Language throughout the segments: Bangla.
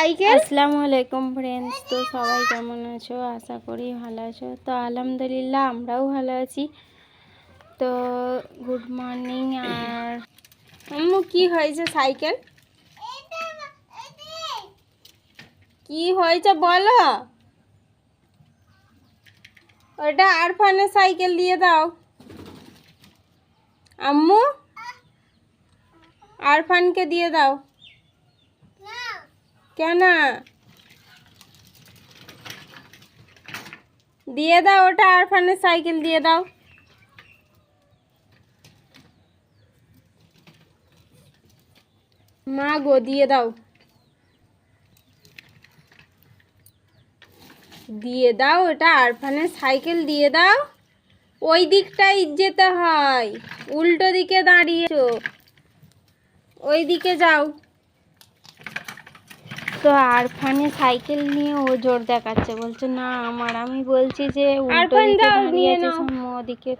আসসালামু আলাইকুম ফ্রেন্ডস, তো সবাই কেমন আছো? আশা করি ভালো আছো। তো আলহামদুলিল্লাহ আমরাও ভালো আছি। তো গুড মর্নিং। আর আম্মু কি হয়েছে? সাইকেল কি হয়েছে বলো? ওটা আরফানের সাইকেল দিয়ে দাও আম্মু, আরফানকে দিয়ে দাও। কেন দিয়ে দাও? ওটা আরফানের সাইকেল দিয়ে দাও। মা গো, দিয়ে দাও, দিয়ে দাও। ওটা আরফানের সাইকেল দিয়ে দাও। ওই দিকটাই যেতে হয়, উল্টো দিকে দাঁড়িয়েছো, ওই দিকে যাও। তো আরফানের সাইকেল নিয়ে ও জোর দেখাচ্ছে, বলছে না আমার। আমি বলছি যে উল্টো দিকে দাঁড়িয়ে আছে, ওদিকে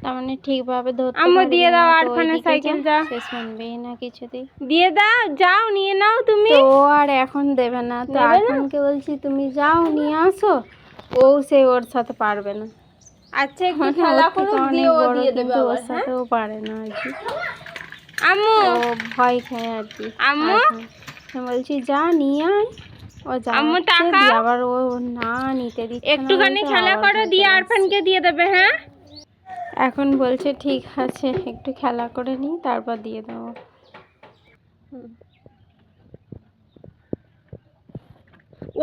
তার মানে ঠিকভাবে ধরতে পারবে না। দিয়ে দাও আরফানের সাইকেল, যা। সে শুনবেই না কিছুতেই। দিয়ে দাও, যাও নিয়ে নাও তুমি। তো আর এখন দেবে না। তো আরফানকে বলছি তুমি যাও নিয়ে আসো, ও সে ওর সাথে পারবে না। আচ্ছা একটু খেলা করো, দিয়ে ও দিয়ে দেবে। ওর সাথেও পারে না আর কি, আম্মু ও ভয় খায় আর কি। আম্মু বলছি যা নিয়ে আয়, ও যা। আম্মু টাকা আবার ও না নিতে দিচ্ছে, একটুখানি খেলা করো দিয়ে আরফানকে দিয়ে দেবে। হ্যাঁ এখন বলছে ঠিক আছে, একটু খেলা করে নি তারপর দিয়ে দেবো।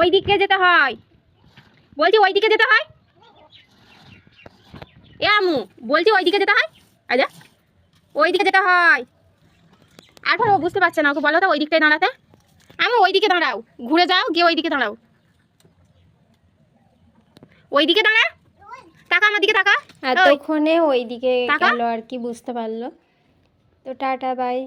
ওই দিকে যেতে হয়, বলছি ওই দিকে যেতে হয়। এ আম্মু বলছি ওই দিকে যেতে হয়। আচ্ছা ওই দিকে যেতে হয়। আর ও বুঝতে পারছে না, ওকে বলো তো ওই দিকটায় দাঁড়াতে। আম্মু ওই দিকে দাঁড়াও, ঘুরে যাও, গিয়ে ওই দিকে দাঁড়াও। ওই দিকে দাঁড়া, টাকা আমার দিকে টাকা। এতক্ষণে ওই দিকে গেল আর কি, বুঝতে পারলো। তো টাটা বাই।